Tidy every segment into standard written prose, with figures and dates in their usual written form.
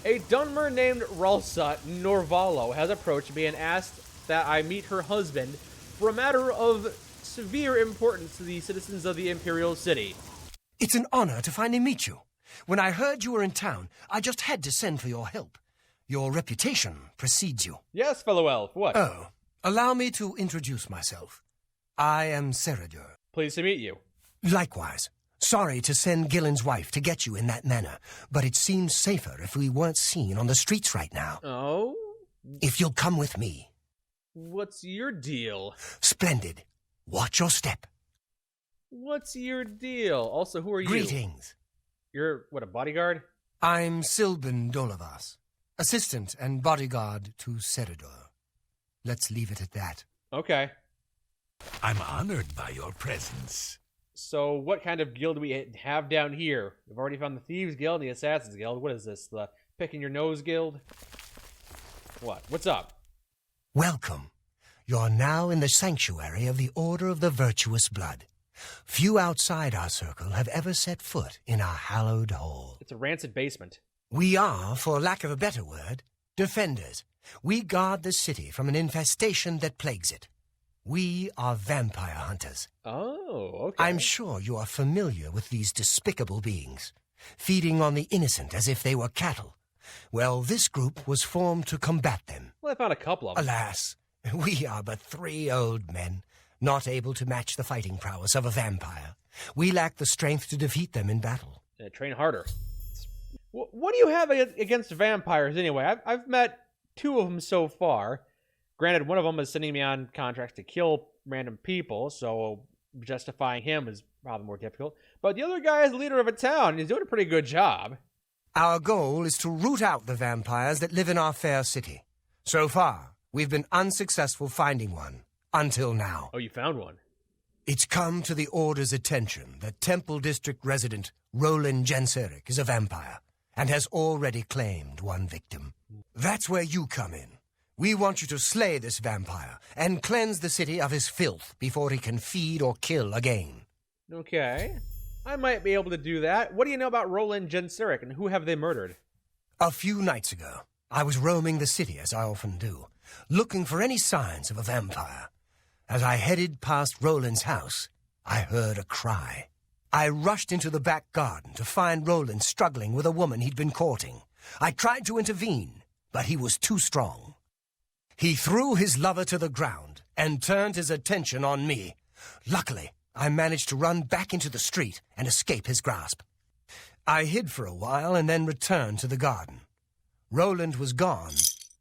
A Dunmer named Ralsa Norvalo has approached me and asked that I meet her husband for a matter of severe importance to the citizens of the Imperial City. It's an honor to finally meet you. When I heard you were in town, I just had to send for your help. Your reputation precedes you. Yes, fellow elf, what? Oh, allow me to introduce myself. I am Seridur. Pleased to meet you. Likewise. Sorry to send Gillen's wife to get you in that manner, but it seems safer if we weren't seen on the streets right now. Oh? If you'll come with me. What's your deal? Splendid. Watch your step. What's your deal? Also, who are you? Greetings. You're, what, a bodyguard? I'm Silben Dolavas, assistant and bodyguard to Seridur. Let's leave it at that. Okay. I'm honored by your presence. So, what kind of guild do we have down here? We've already found the Thieves Guild and the Assassins Guild. What is this? The Picking Your Nose Guild? What? What's up? Welcome. You're now in the sanctuary of the Order of the Virtuous Blood. Few outside our circle have ever set foot in our hallowed hall. It's a rancid basement. We are, for lack of a better word, defenders. We guard the city from an infestation that plagues it. We are vampire hunters. Oh, okay. I'm sure you are familiar with these despicable beings, feeding on the innocent as if they were cattle. Well, this group was formed to combat them. Well, I found a couple of them. Alas, we are but 3 old men, not able to match the fighting prowess of a vampire. We lack the strength to defeat them in battle. Train harder. What do you have against vampires anyway? I've met 2 of them so far. Granted, one of them is sending me on contracts to kill random people, so justifying him is probably more difficult. But the other guy is the leader of a town, and he's doing a pretty good job. Our goal is to root out the vampires that live in our fair city. So far, we've been unsuccessful finding one, until now. Oh, you found one? It's come to the Order's attention that Temple District resident Roland Jenseric is a vampire, and has already claimed one victim. That's where you come in. We want you to slay this vampire and cleanse the city of his filth before he can feed or kill again. Okay. I might be able to do that. What do you know about Roland Jenseric, and who have they murdered? A few nights ago, I was roaming the city, as I often do, looking for any signs of a vampire. As I headed past Roland's house, I heard a cry. I rushed into the back garden to find Roland struggling with a woman he'd been courting. I tried to intervene, but he was too strong. He threw his lover to the ground and turned his attention on me. Luckily, I managed to run back into the street and escape his grasp. I hid for a while and then returned to the garden. Roland was gone,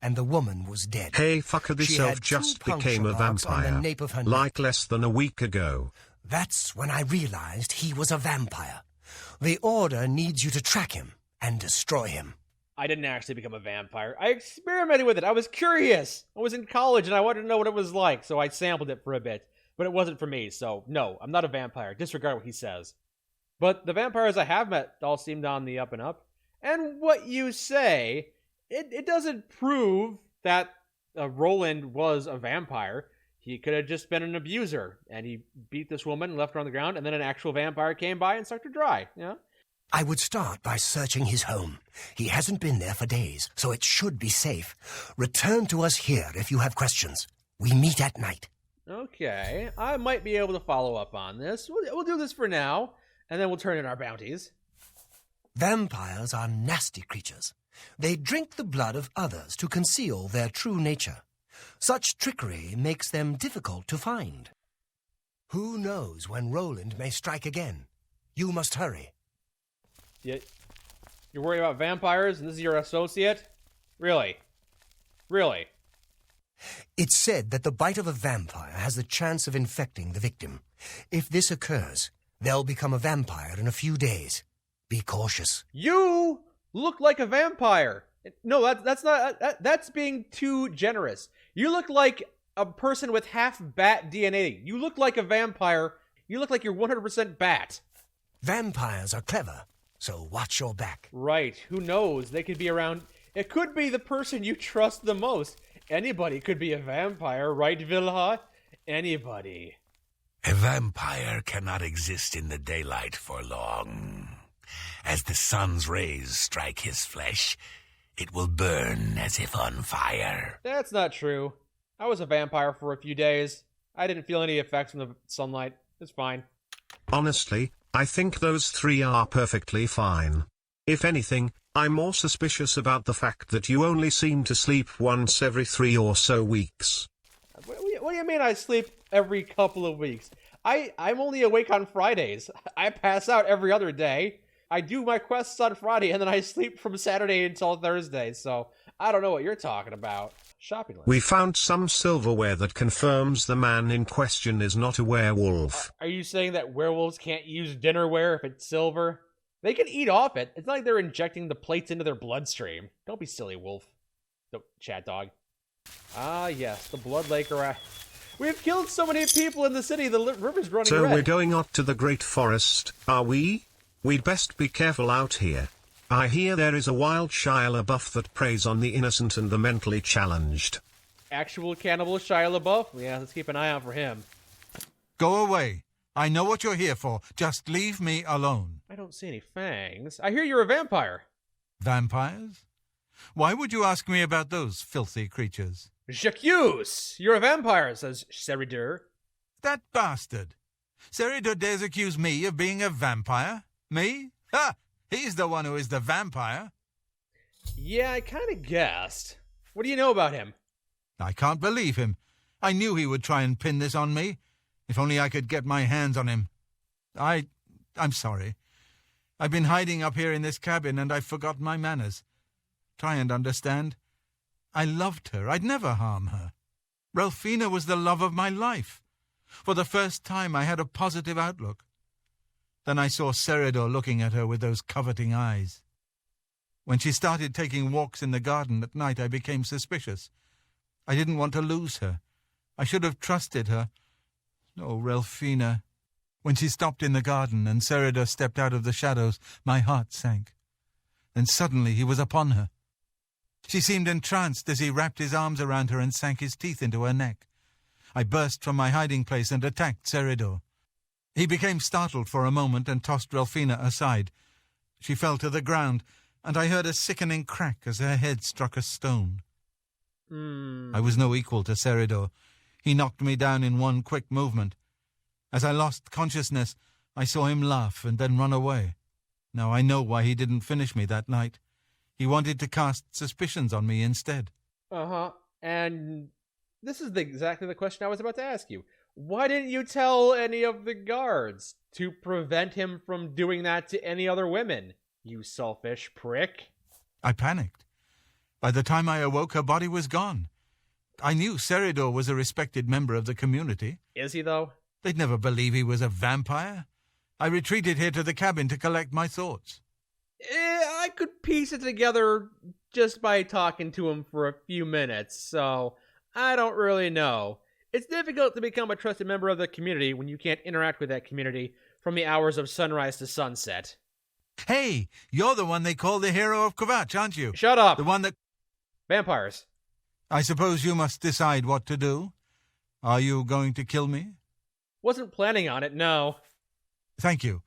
and the woman was dead. Hey fucker, this She elf had just 2 became puncture a marks on the vampire, nape of her like neck. less than a week ago. That's when I realized he was a vampire. The Order needs you to track him and destroy him. I didn't actually become a vampire. I experimented with it. I was curious. I was in college and I wanted to know what it was like, so I sampled it for a bit. But it wasn't for me, so no, I'm not a vampire. Disregard what he says. But the vampires I have met all seemed on the up and up. And what you say, it doesn't prove that Roland was a vampire. He could have just been an abuser, and he beat this woman and left her on the ground, and then an actual vampire came by and sucked her dry, you know? I would start by searching his home. He hasn't been there for days, so it should be safe. Return to us here if you have questions. We meet at night. Okay, I might be able to follow up on this. We'll do this for now, and then we'll turn in our bounties. Vampires are nasty creatures. They drink the blood of others to conceal their true nature. Such trickery makes them difficult to find. Who knows when Roland may strike again? You must hurry. You're worried about vampires and this is your associate? Really? Really? It's said that the bite of a vampire has the chance of infecting the victim. If this occurs, they'll become a vampire in a few days. Be cautious. You look like a vampire. No, that's being too generous. You look like a person with half bat DNA. You look like a vampire. You look like you're 100% bat. Vampires are clever, so watch your back. Right. Who knows? They could be around. It could be the person you trust the most. Anybody could be a vampire, right, Vilha? Anybody. A vampire cannot exist in the daylight for long. As the sun's rays strike his flesh, It will burn as if on fire. That's not true. I was a vampire for a few days. I didn't feel any effects from the sunlight. It's fine. Honestly, I think those three are perfectly fine. If anything, I'm more suspicious about the fact that you only seem to sleep once every 3 or so weeks. What do you mean I sleep every couple of weeks? I'm only awake on Fridays. I pass out every other day. I do my quests on Friday, and then I sleep from Saturday until Thursday, so I don't know what you're talking about. Shopping list. We found some silverware that confirms the man in question is not a werewolf. Are you saying that werewolves can't use dinnerware if it's silver? They can eat off it. It's not like they're injecting the plates into their bloodstream. Don't be silly, wolf. Chat dog. Ah, yes, the Blood Lake. We've killed so many people in the city, the river's running red. So we're going up to the Great Forest, are we? We'd best be careful out here. I hear there is a wild Shia LaBeouf that preys on the innocent and the mentally challenged. Actual cannibal Shia LaBeouf? Yeah, let's keep an eye out for him. Go away. I know what you're here for. Just leave me alone. I don't see any fangs. I hear you're a vampire. Vampires? Why would you ask me about those filthy creatures? J'accuse! You're a vampire, says Seridur. That bastard. Seridur dares accuse me of being a vampire? Me? Ha! He's the one who is the vampire. Yeah, I kind of guessed. What do you know about him? I can't believe him. I knew he would try and pin this on me. If only I could get my hands on him. I'm sorry. I've been hiding up here in this cabin and I've forgotten my manners. Try and understand. I loved her. I'd never harm her. Ralphina was the love of my life. For the first time I had a positive outlook. Then I saw Seridur looking at her with those coveting eyes. When she started taking walks in the garden at night, I became suspicious. I didn't want to lose her. I should have trusted her. Oh, Ralphina. When she stopped in the garden and Seridur stepped out of the shadows, my heart sank. Then suddenly he was upon her. She seemed entranced as he wrapped his arms around her and sank his teeth into her neck. I burst from my hiding place and attacked Seridur. He became startled for a moment and tossed Ralphina aside. She fell to the ground, and I heard a sickening crack as her head struck a stone. I was no equal to Seridur. He knocked me down in one quick movement. As I lost consciousness, I saw him laugh and then run away. Now I know why he didn't finish me that night. He wanted to cast suspicions on me instead. Uh-huh. And this is exactly the question I was about to ask you. Why didn't you tell any of the guards to prevent him from doing that to any other women, you selfish prick? I panicked. By the time I awoke, her body was gone. I knew Seridur was a respected member of the community. Is he, though? They'd never believe he was a vampire. I retreated here to the cabin to collect my thoughts. I could piece it together just by talking to him for a few minutes, so I don't really know. It's difficult to become a trusted member of the community when you can't interact with that community from the hours of sunrise to sunset. Hey, you're the one they call the hero of Kvatch, aren't you? Shut up! The one that... Vampires. I suppose you must decide what to do. Are you going to kill me? Wasn't planning on it, no. Thank you.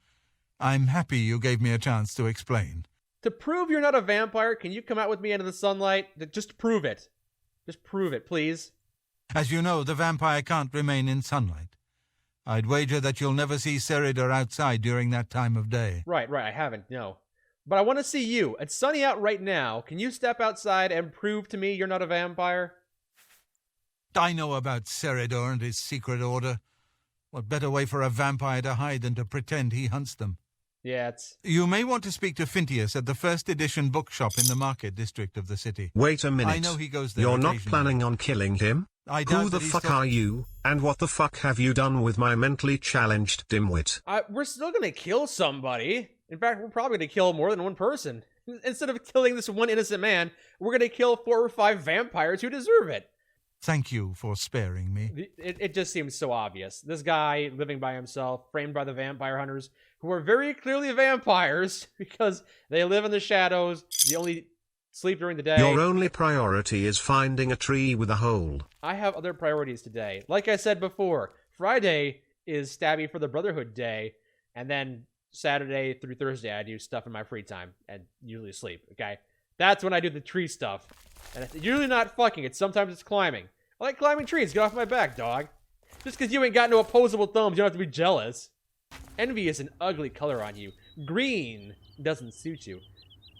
I'm happy you gave me a chance to explain. To prove you're not a vampire, can you come out with me into the sunlight? Just prove it. Just prove it, please. As you know, the vampire can't remain in sunlight. I'd wager that you'll never see Seridur outside during that time of day. Right, I haven't, no. But I want to see you. It's sunny out right now. Can you step outside and prove to me you're not a vampire? I know about Seridur and his secret order. What better way for a vampire to hide than to pretend he hunts them? Yeah, it's... You may want to speak to Phintius at the first edition bookshop in the market district of the city. Wait a minute. I know he goes there You're not occasionally. planning on killing him? I doubt Who the that he's fuck still- are you, and what the fuck have you done with my mentally challenged dimwit? we're still gonna kill somebody. In fact, we're probably gonna kill more than one person. Instead of killing this one innocent man, we're gonna kill 4 or 5 vampires who deserve it. Thank you for sparing me. It just seems so obvious. This guy living by himself, framed by the vampire hunters, who are very clearly vampires because they live in the shadows, they only sleep during the day. Your only priority is finding a tree with a hole. I have other priorities today. Like I said before, Friday is Stabby for the Brotherhood Day, and then Saturday through Thursday I do stuff in my free time and usually sleep, okay? That's when I do the tree stuff. And it's usually not fucking, sometimes it's climbing. I like climbing trees, get off my back, dog. Just because you ain't got no opposable thumbs, you don't have to be jealous. Envy is an ugly color on you. Green doesn't suit you.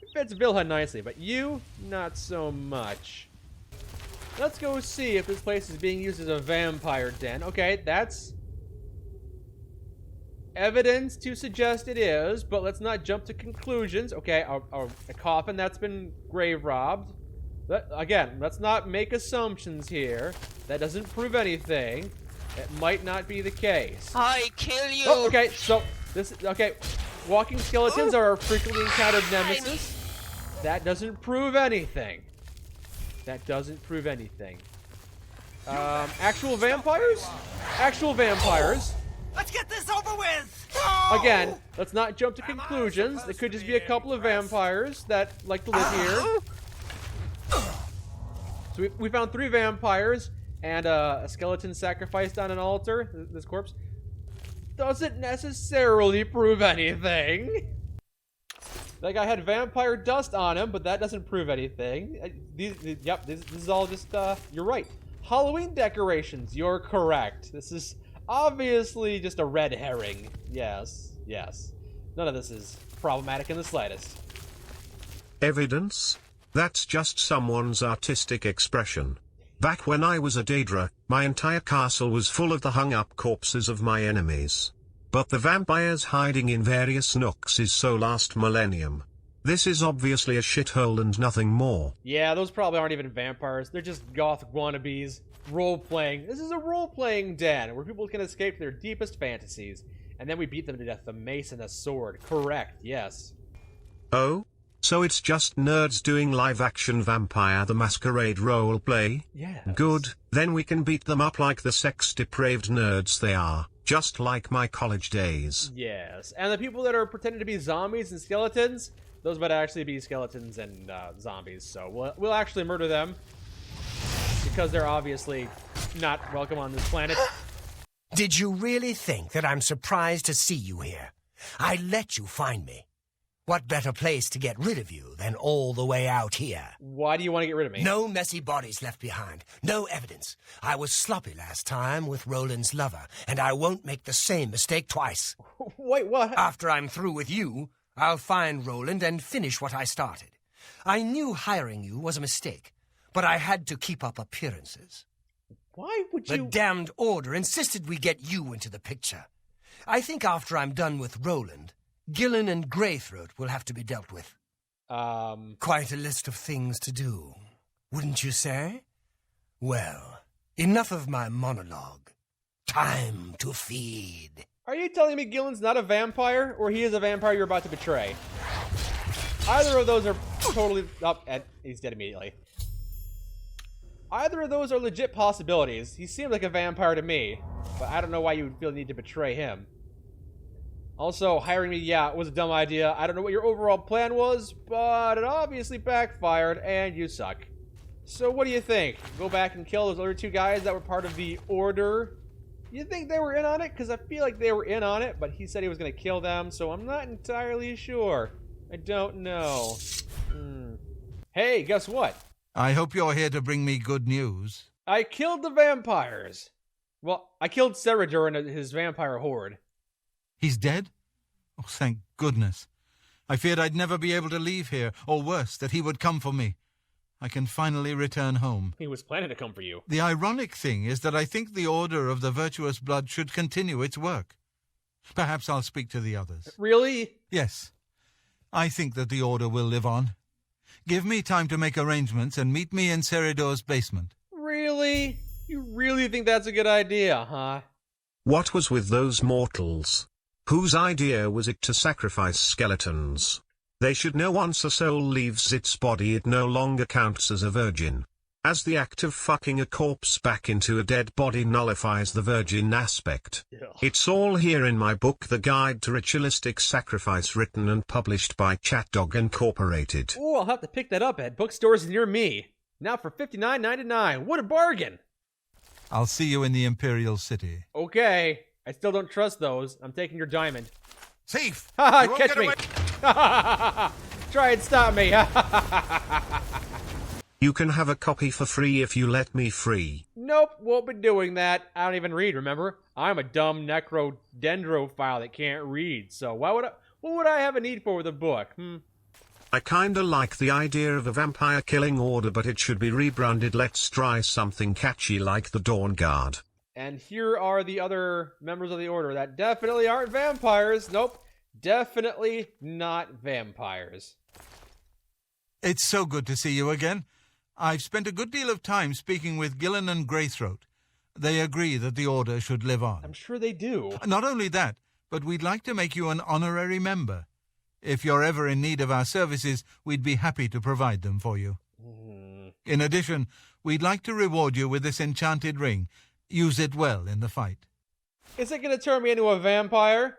It fits Vilha nicely, but you, not so much. Let's go see if this place is being used as a vampire den. Okay, that's evidence to suggest it is, but let's not jump to conclusions. Okay, a coffin that's been grave robbed. Again, let's not make assumptions here. That doesn't prove anything. It might not be the case. I kill you! Oh, okay, so this is okay. Walking skeletons are a frequently encountered nemesis. That doesn't prove anything. That doesn't prove anything. Actual vampires? Actual vampires. Let's get this over with! Again, let's not jump to conclusions. There could just be a couple of vampires that like to live here. So we found 3 vampires and a skeleton sacrificed on an altar. This corpse doesn't necessarily prove anything. That guy had vampire dust on him, but that doesn't prove anything. This is all just, you're right. Halloween decorations, you're correct. This is obviously just a red herring. Yes, yes. None of this is problematic in the slightest. Evidence? That's just someone's artistic expression. Back when I was a Daedra, my entire castle was full of the hung-up corpses of my enemies. But the vampires hiding in various nooks is so last millennium. This is obviously a shithole and nothing more. Yeah, those probably aren't even vampires. They're just goth wannabes. Role-playing. This is a role-playing den where people can escape their deepest fantasies. And then we beat them to death with a mace and a sword. Correct, yes. Oh? So it's just nerds doing live-action Vampire the Masquerade role-play? Yes. Good, then we can beat them up like the sex-depraved nerds they are, just like my college days. Yes, and the people that are pretending to be zombies and skeletons, those might actually be skeletons and zombies, so we'll actually murder them. Because they're obviously not welcome on this planet. Did you really think that I'm surprised to see you here? I let you find me. What better place to get rid of you than all the way out here? Why do you want to get rid of me? No messy bodies left behind. No evidence. I was sloppy last time with Roland's lover, and I won't make the same mistake twice. Wait, what? After I'm through with you, I'll find Roland and finish what I started. I knew hiring you was a mistake, but I had to keep up appearances. Why would you... The damned order insisted we get you into the picture. I think after I'm done with Roland, Gillen and Greythroat will have to be dealt with. Quite a list of things to do, wouldn't you say? Well, enough of my monologue. Time to feed. Are you telling me Gillen's not a vampire, or he is a vampire you're about to betray? Either of those are totally... Oh, and he's dead immediately. Either of those are legit possibilities. He seemed like a vampire to me, but I don't know why you would feel the need to betray him. Also, hiring me, yeah, it was a dumb idea. I don't know what your overall plan was, but it obviously backfired, and you suck. So what do you think? Go back and kill those other 2 guys that were part of the Order? You think they were in on it? Because I feel like they were in on it, but he said he was going to kill them, so I'm not entirely sure. I don't know. Hey, guess what? I hope you're here to bring me good news. I killed the vampires. Well, I killed Seridur and his vampire horde. He's dead? Oh, thank goodness. I feared I'd never be able to leave here, or worse, that he would come for me. I can finally return home. He was planning to come for you. The ironic thing is that I think the Order of the Virtuous Blood should continue its work. Perhaps I'll speak to the others. Really? Yes. I think that the Order will live on. Give me time to make arrangements and meet me in Seridur's basement. Really? You really think that's a good idea, huh? What was with those mortals? Whose idea was it to sacrifice skeletons? They should know once a soul leaves its body it no longer counts as a virgin. As the act of fucking a corpse back into a dead body nullifies the virgin aspect. Ugh. It's all here in my book The Guide to Ritualistic Sacrifice, written and published by ChatDog Incorporated. Oh, I'll have to pick that up at bookstores near me. Now for $59.99. What a bargain! I'll see you in the Imperial City. Okay. I still don't trust those. I'm taking your diamond. Thief! Haha, You won't catch get me! away- Try and stop me. You can have a copy for free if you let me free. Nope, won't be doing that. I don't even read, remember? I'm a dumb necrodendrophile that can't read, so what would I have a need for with a book? I kinda like the idea of a vampire killing order, but it should be rebranded. Let's try something catchy like the Dawn Guard. And here are the other members of the order that definitely aren't vampires. Nope, definitely not vampires. It's so good to see you again. I've spent a good deal of time speaking with Gillen and Greythroat. They agree that the Order should live on. I'm sure they do. Not only that, but we'd like to make you an honorary member. If you're ever in need of our services, we'd be happy to provide them for you. In addition, we'd like to reward you with this enchanted ring. Use it well in the fight. Is it going to turn me into a vampire?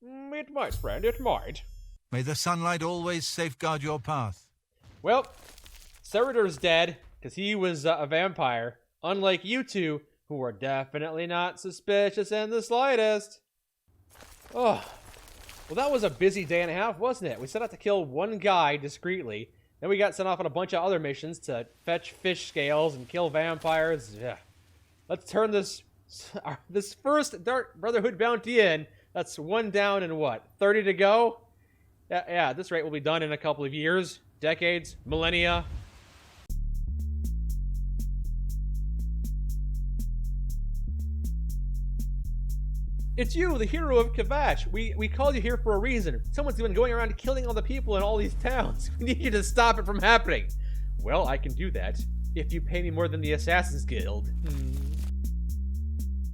It might, friend, it might. May the sunlight always safeguard your path. Well, Seridur's dead, because he was a vampire, unlike you two, who are definitely not suspicious in the slightest. Oh, well, that was a busy day and a half, wasn't it? We set out to kill one guy discreetly, then we got sent off on a bunch of other missions to fetch fish scales and kill vampires. Yeah. Let's turn this first Dark Brotherhood bounty in. That's one down and what, 30 to go? Yeah, at this rate, we'll be done in a couple of years, decades, millennia. It's you, the hero of Kavash. We called you here for a reason. Someone's been going around killing all the people in all these towns. We need you to stop it from happening. Well, I can do that if you pay me more than the Assassin's Guild.